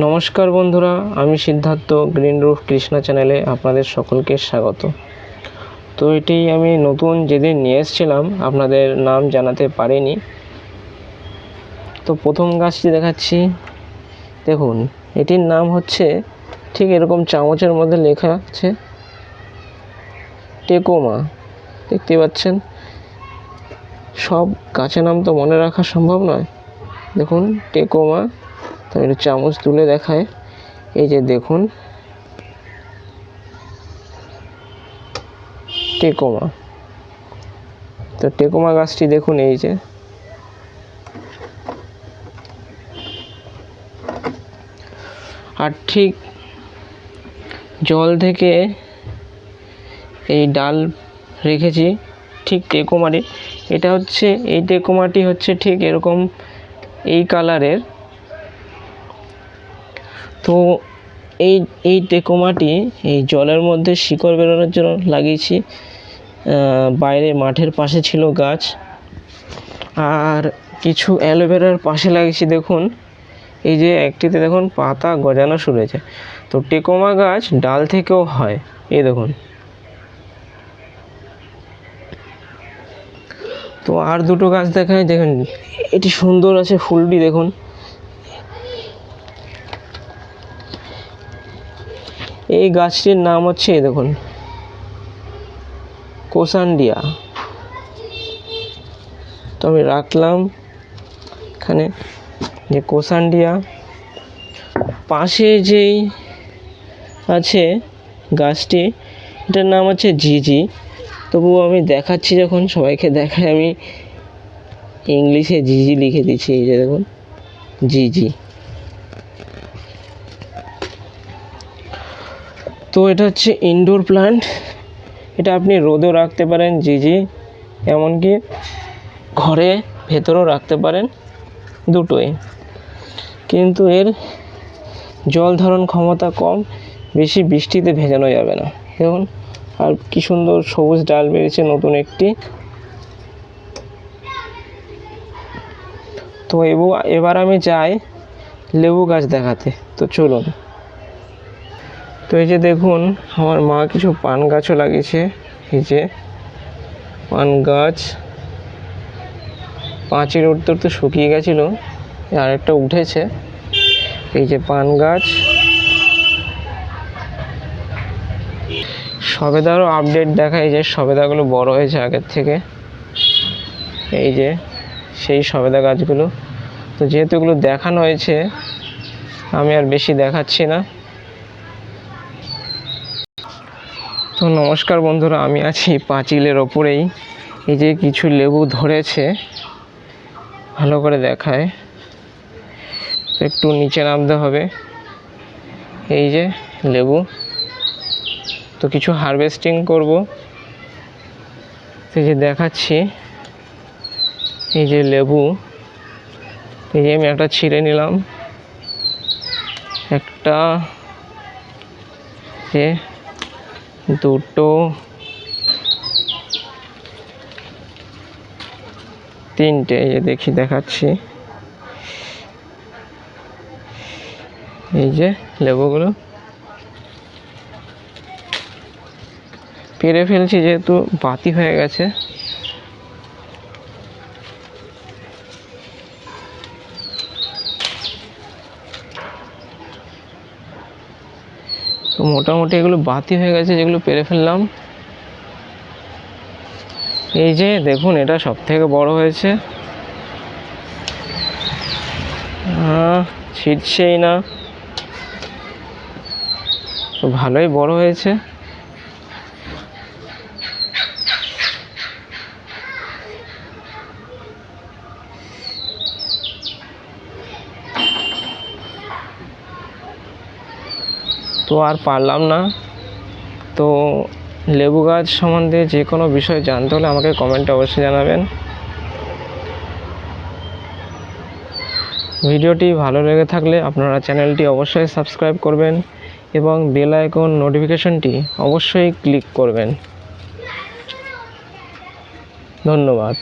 নমস্কার বন্ধুরা, আমি সিদ্ধার্থ গ্রিন রুফ কৃষ্ণা চ্যানেলে আপনাদের সকলকে স্বাগত। তো এটি আমি নতুন যেদিন নিয়ে এসেছিলাম আপনাদের নাম জানাতে পারিনি। তো প্রথম গাছটি দেখাচ্ছি, দেখুন এটির নাম হচ্ছে ঠিক এরকম চামচের মধ্যে লেখা আছে টেকোমা। দেখতে পাচ্ছেন, সব গাছের নাম তো মনে রাখা সম্ভব নয়। দেখুন টেকোমা, তো একটু চামচ তুলে দেখায়। এই যে দেখুন টেকোমা, তো টেকোমা গাছটি দেখুন, এই যে আর ঠিক জল থেকে এই ডাল রেখেছি ঠিক টেকোমাটি। এটা হচ্ছে এই টেকোমাটি হচ্ছে ঠিক এরকম এই কালারের। তো এই টেকোমাটি এই জলের মধ্যে শিকড় বেরোনোর জন্য লাগিয়েছি। বাইরে মাঠের পাশে ছিল গাছ, আর কিছু অ্যালোভেরার পাশে লাগিয়েছি। দেখুন এই যে একটিতে দেখুন পাতা গজানো শুরু হয়েছে। তো টেকোমা গাছ ডাল থেকেও হয়। এই দেখুন, তো আর দুটো গাছ দেখায়। দেখুন এটি সুন্দর আছে, ফুলটি দেখুন। এই গাছটির নাম হচ্ছে, এই দেখুন কোসান্ডিয়া। তো আমি রাখলাম এখানে যে কোসান্ডিয়া। পাশে যেই আছে গাছটি, এটার নাম হচ্ছে জিজি। তবুও আমি দেখাচ্ছি, যখন সবাইকে দেখাই আমি ইংলিশে জিজি লিখে দিচ্ছি। এই যে দেখুন জিজি। তো এটা হচ্ছে ইনডোর প্ল্যান্ট, এটা আপনি রোদেও রাখতে পারেন জিজি, এমনকি ঘরে ভেতরেও রাখতে পারেন, দুটোই। কিন্তু এর জল ধারণ ক্ষমতা কম, বেশি বৃষ্টিতে ভেজানো যাবে না। দেখুন আর কি সুন্দর সবুজ ডাল বেরিয়েছে নতুন একটি। তো এবার আমি যাই লেবু গাছ দেখাতে। তো চলুন। তো এই যে দেখুন, আমার মা কিছু পান গাছও লাগিয়েছে। এই যে পান গাছ, পাঁচের উত্তর তো শুকিয়ে গেছিলো, আরেকটা উঠেছে। এই যে পান গাছ, সবেদারও আপডেট দেখায় যে সবেদাগুলো বড় হয়েছে আগের থেকে। এই যে সেই সবেদা গাছগুলো। তো যেহেতু এগুলো দেখানো হয়েছে, আমি আর বেশি দেখাচ্ছি না। তো নমস্কার বন্ধুরা, আমি আছি পাঁচিলের ওপরেই। এই যে কিছু লেবু ধরেছে, ভালো করে দেখায়। তো একটু নিচে নামতে হবে। এই যে লেবু, তো কিছু হারভেস্টিং করব। এই যে দেখাচ্ছি, এই যে লেবু, এই যে আমি একটা ছিঁড়ে নিলাম, একটা, যে দুটো, তিনটে। এই যে দেখাচ্ছি, এই যে লেবুগুলো পেরে ফেলছি যেহেতু বাতি হয়ে গেছে। তো মোটামুটি এগুলো বাতি হয়ে গেছে, যেগুলো পেরে ফেললাম। এই যে দেখুন, এটা সব থেকে বড় হয়েছে, ছিটছেই না, তো ভালোই বড় হয়েছে। তো আর পারলাম না। তো লেবু গাছ সম্বন্ধে যে কোনো বিষয় জানতে হলে আমাকে কমেন্টে অবশ্যই জানাবেন। ভিডিওটি ভালো লেগে থাকলে আপনারা চ্যানেলটি অবশ্যই সাবস্ক্রাইব করবেন এবং বেল আইকন নোটিফিকেশনটি অবশ্যই ক্লিক করবেন। ধন্যবাদ।